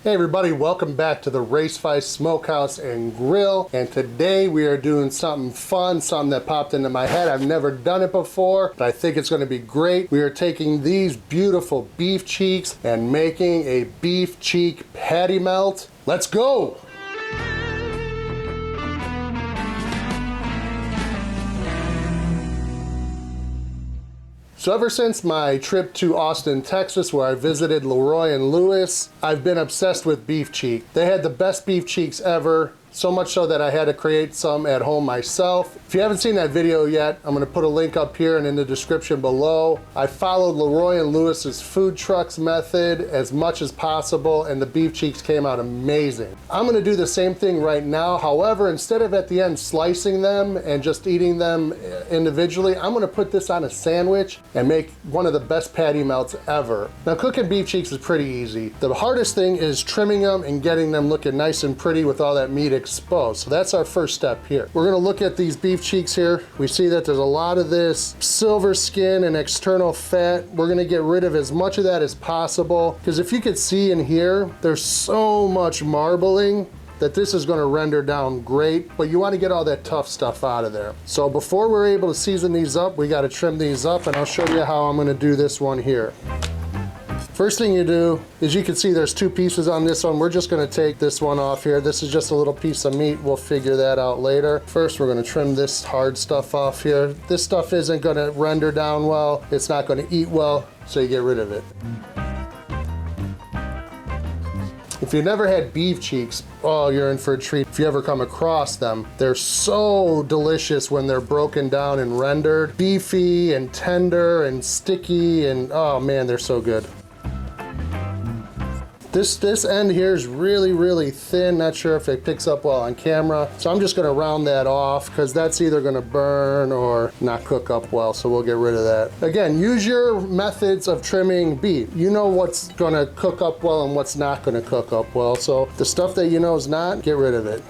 Hey everybody, welcome back to the Race5 Smokehouse and Grill. And today we are doing something fun, something that popped into my head. I've never done it before, but I think it's gonna be great. We are taking these beautiful beef cheeks and making a beef cheek patty melt. Let's go! So ever since my trip to Austin, Texas, where I visited LeRoy and Lewis, I've been obsessed with beef cheek. They had the best beef cheeks ever. So much so that I had to create some at home myself. If you haven't seen that video yet, I'm gonna put a link up here and in the description below. I followed LeRoy and Lewis's food trucks method as much as possible, and the beef cheeks came out amazing. I'm gonna do the same thing right now. However, instead of at the end slicing them and just eating them individually, I'm gonna put this on a sandwich and make one of the best patty melts ever. Now, cooking beef cheeks is pretty easy. The hardest thing is trimming them and getting them looking nice and pretty with all that meat exposed. So that's our first step here. We're gonna look at these beef cheeks here. We see that there's a lot of this silver skin and external fat. We're gonna get rid of as much of that as possible, because if you could see in here, there's so much marbling that this is gonna render down great, but you wanna get all that tough stuff out of there. So before we're able to season these up, we gotta trim these up, and I'll show you how I'm gonna do this one here. First thing you do is, you can see there's two pieces on this one. We're just gonna take this one off here. This is just a little piece of meat. We'll figure that out later. First, we're gonna trim this hard stuff off here. This stuff isn't gonna render down well. It's not gonna eat well, so you get rid of it. If you've never had beef cheeks, oh, you're in for a treat. If you ever come across them, they're so delicious when they're broken down and rendered. Beefy and tender and sticky, and oh man, they're so good. This end here is really, really thin. Not sure if it picks up well on camera. So I'm just gonna round that off, because that's either gonna burn or not cook up well, so we'll get rid of that. Again, use your methods of trimming beef. You know what's gonna cook up well and what's not gonna cook up well. So the stuff that you know is not, get rid of it.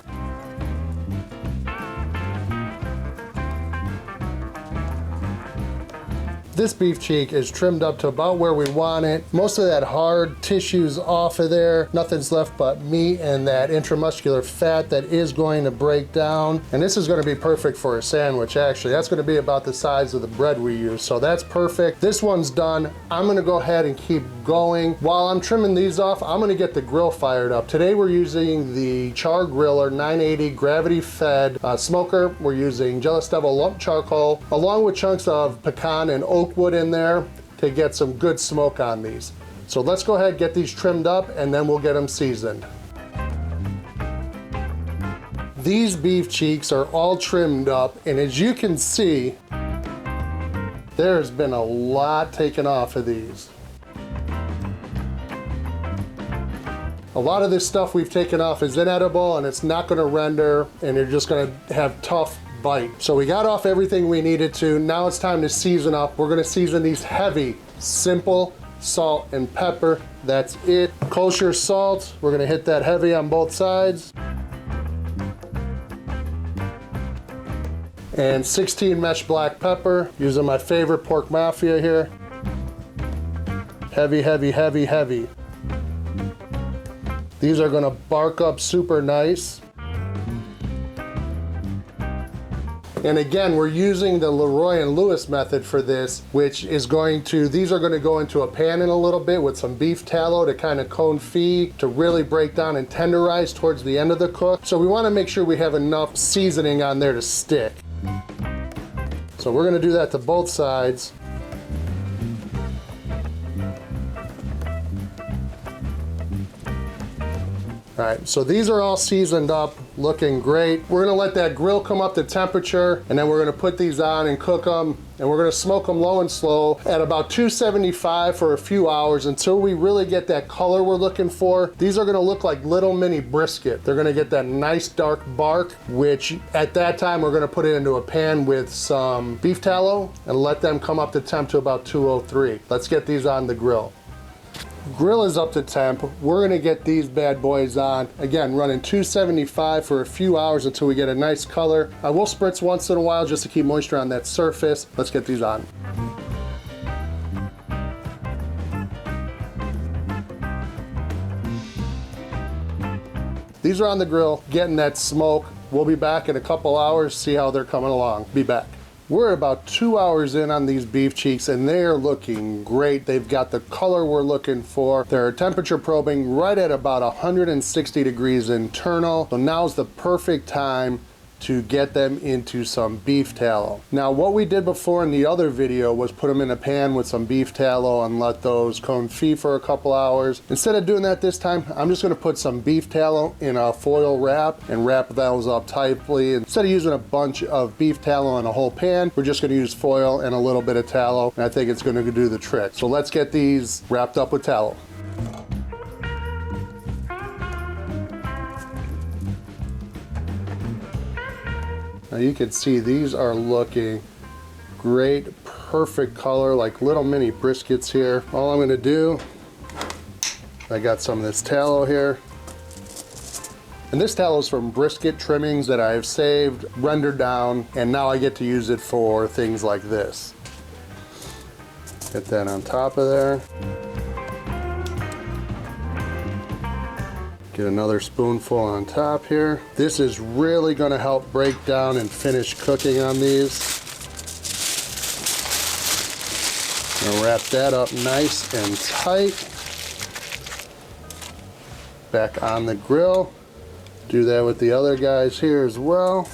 This beef cheek is trimmed up to about where we want it. Most of that hard tissue's off of there. Nothing's left but meat and that intramuscular fat that is going to break down. And this is gonna be perfect for a sandwich, actually. That's gonna be about the size of the bread we use, so that's perfect. This one's done. I'm gonna go ahead and keep going. While I'm trimming these off, I'm gonna get the grill fired up. Today we're using the Char-Griller 980 gravity-fed smoker. We're using Jealous Devil lump charcoal, along with chunks of pecan and oak wood in there to get some good smoke on these. So let's go ahead and get these trimmed up, and then we'll get them seasoned. These beef cheeks are all trimmed up, and as you can see, there's been a lot taken off of these. A lot of this stuff we've taken off is inedible, and it's not gonna render, and you're just gonna have tough bite. So we got off everything we needed to. Now it's time to season up. We're gonna season these heavy, simple salt and pepper. That's it. Kosher salt. We're gonna hit that heavy on both sides. And 16 mesh black pepper, using my favorite pork mafia here. Heavy, heavy, heavy, heavy. These are gonna bark up super nice. And again, we're using the LeRoy and Lewis method for this, which is these are gonna go into a pan in a little bit with some beef tallow to kind of confit, to really break down and tenderize towards the end of the cook. So we wanna make sure we have enough seasoning on there to stick. So we're gonna do that to both sides. All right, so these are all seasoned up, looking great. We're gonna let that grill come up to temperature, and then we're gonna put these on and cook them, and we're gonna smoke them low and slow at about 275 for a few hours until we really get that color we're looking for. These are gonna look like little mini brisket. They're gonna get that nice dark bark, which at that time we're gonna put it into a pan with some beef tallow and let them come up to temp to about 203. Let's get these on the grill. Grill is up to temp. We're gonna get these bad boys on. Again, running 275 for a few hours until we get a nice color. I will spritz once in a while just to keep moisture on that surface. Let's get these on. These are on the grill, getting that smoke. We'll be back in a couple hours, see how they're coming along. Be back. We're about 2 hours in on these beef cheeks and they're looking great. They've got the color we're looking for. They're temperature probing right at about 160 degrees internal. So now's the perfect time to get them into some beef tallow. Now what we did before in the other video was put them in a pan with some beef tallow and let those confit for a couple hours. Instead of doing that this time, I'm just gonna put some beef tallow in a foil wrap and wrap those up tightly. Instead of using a bunch of beef tallow in a whole pan, we're just gonna use foil and a little bit of tallow, and I think it's gonna do the trick. So let's get these wrapped up with tallow. Now you can see these are looking great, perfect color, like little mini briskets here. All I'm gonna do, I got some of this tallow here. And this tallow is from brisket trimmings that I've saved, rendered down, and now I get to use it for things like this. Get that on top of there. Get another spoonful on top here. This is really gonna help break down and finish cooking on these. Gonna wrap that up nice and tight. Back on the grill. Do that with the other guys here as well.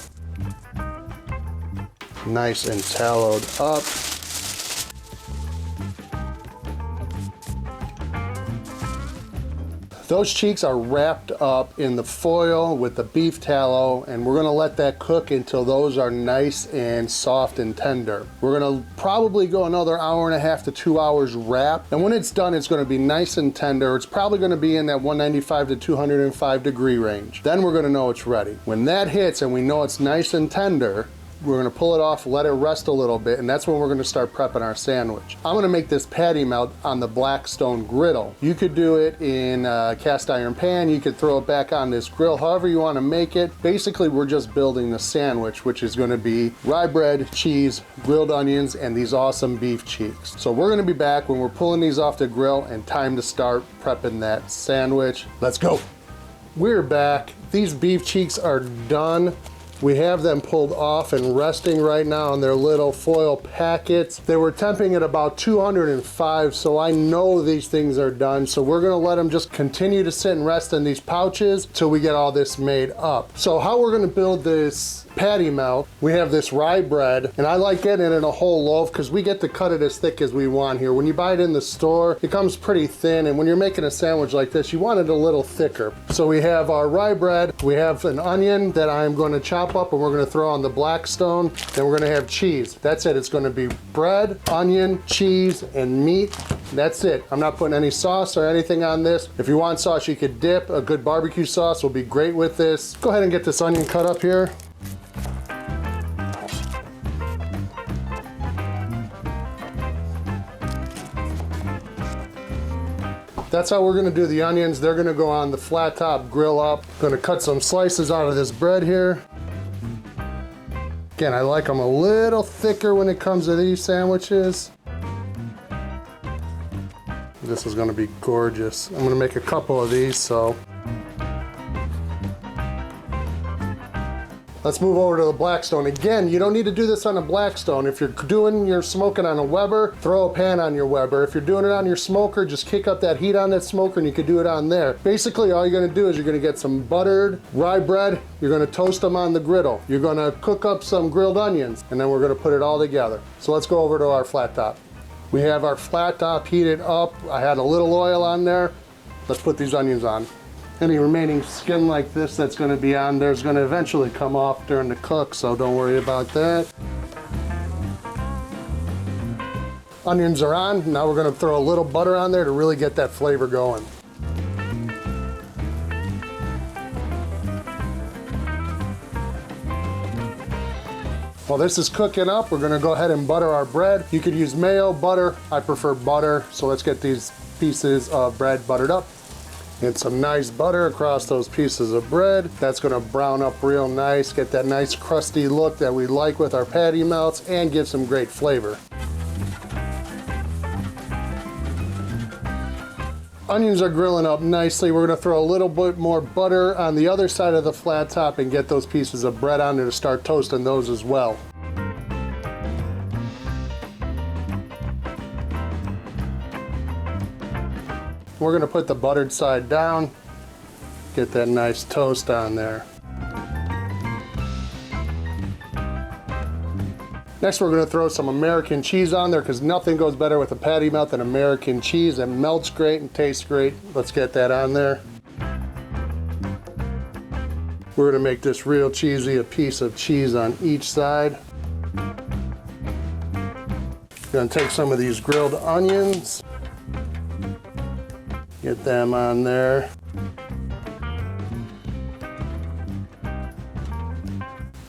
Nice and tallowed up. Those cheeks are wrapped up in the foil with the beef tallow, and we're gonna let that cook until those are nice and soft and tender. We're gonna probably go another hour and a half to 2 hours wrap, and when it's done, it's gonna be nice and tender. It's probably gonna be in that 195 to 205 degree range. Then we're gonna know it's ready. When that hits and we know it's nice and tender, we're gonna pull it off, let it rest a little bit, and that's when we're gonna start prepping our sandwich. I'm gonna make this patty melt on the Blackstone griddle. You could do it in a cast iron pan, you could throw it back on this grill, however you wanna make it. Basically, we're just building the sandwich, which is gonna be rye bread, cheese, grilled onions, and these awesome beef cheeks. So we're gonna be back when we're pulling these off the grill and time to start prepping that sandwich. Let's go. We're back. These beef cheeks are done. We have them pulled off and resting right now in their little foil packets. They were temping at about 205, so I know these things are done. So we're gonna let them just continue to sit and rest in these pouches till we get all this made up. So how we're gonna build this patty melt, we have this rye bread, and I like getting it in a whole loaf because we get to cut it as thick as we want here. When you buy it in the store, it comes pretty thin, and when you're making a sandwich like this, you want it a little thicker. So we have our rye bread, we have an onion that I'm going to chop up and we're going to throw on the Blackstone, then we're going to have cheese. That's it. It's going to be bread, onion, cheese, and meat. That's it. I'm not putting any sauce or anything on this. If you want sauce, you could dip. A good barbecue sauce will be great with this. Go ahead and get this onion cut up here. That's how we're gonna do the onions. They're gonna go on the flat top grill up. Gonna cut some slices out of this bread here. Again, I like them a little thicker when it comes to these sandwiches. This is gonna be gorgeous. I'm gonna make a couple of these, so. Let's move over to the Blackstone. Again, you don't need to do this on a Blackstone. If you're doing your smoking on a Weber, throw a pan on your Weber. If you're doing it on your smoker, just kick up that heat on that smoker and you can do it on there. Basically, all you're gonna do is you're gonna get some buttered rye bread, you're gonna toast them on the griddle. You're gonna cook up some grilled onions, and then we're gonna put it all together. So let's go over to our flat top. We have our flat top heated up. I had a little oil on there. Let's put these onions on. Any remaining skin like this that's going to be on there is going to eventually come off during the cook, so don't worry about that. Onions are on. Now we're going to throw a little butter on there to really get that flavor going. While this is cooking up, we're going to go ahead and butter our bread. You could use mayo, butter. I prefer butter, so let's get these pieces of bread buttered up. Get some nice butter across those pieces of bread. That's gonna brown up real nice, get that nice crusty look that we like with our patty melts, and give some great flavor. Onions are grilling up nicely. We're gonna throw a little bit more butter on the other side of the flat top and get those pieces of bread on there to start toasting those as well. We're gonna put the buttered side down, get that nice toast on there. Next, we're gonna throw some American cheese on there because nothing goes better with a patty melt than American cheese. It melts great and tastes great. Let's get that on there. We're gonna make this real cheesy, a piece of cheese on each side. Gonna take some of these grilled onions, get them on there.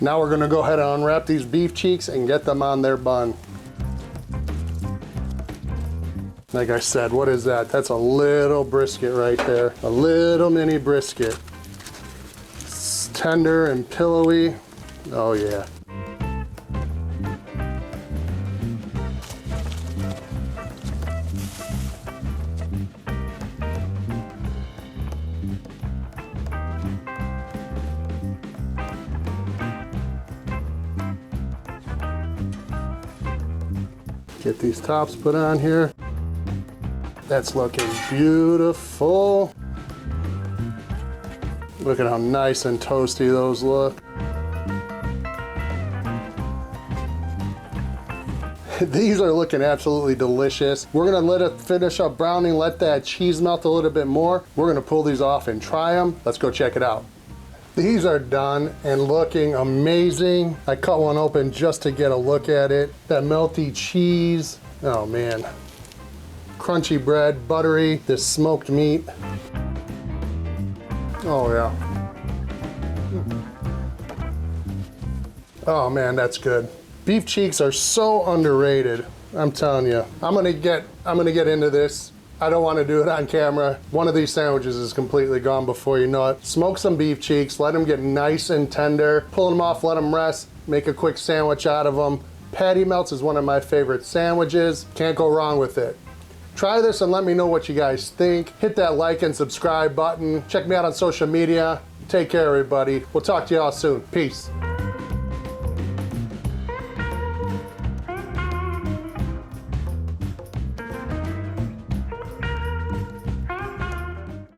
Now we're gonna go ahead and unwrap these beef cheeks and get them on their bun. Like I said, what is that? That's a little brisket right there. A little mini brisket. It's tender and pillowy. Oh yeah. Get these tops put on here. That's looking beautiful. Look at how nice and toasty those look. These are looking absolutely delicious. We're gonna let it finish up browning, let that cheese melt a little bit more. We're gonna pull these off and try them. Let's go check it out. These are done and looking amazing. I cut one open just to get a look at it. That melty cheese, oh man. Crunchy bread, buttery, this smoked meat. Oh yeah. Oh man, that's good. Beef cheeks are so underrated. I'm telling you. I'm gonna get into this. I don't want to do it on camera. One of these sandwiches is completely gone before you know it. Smoke some beef cheeks, let them get nice and tender. Pull them off, let them rest, make a quick sandwich out of them. Patty melts is one of my favorite sandwiches. Can't go wrong with it. Try this and let me know what you guys think. Hit that like and subscribe button. Check me out on social media. Take care, everybody. We'll talk to y'all soon. Peace.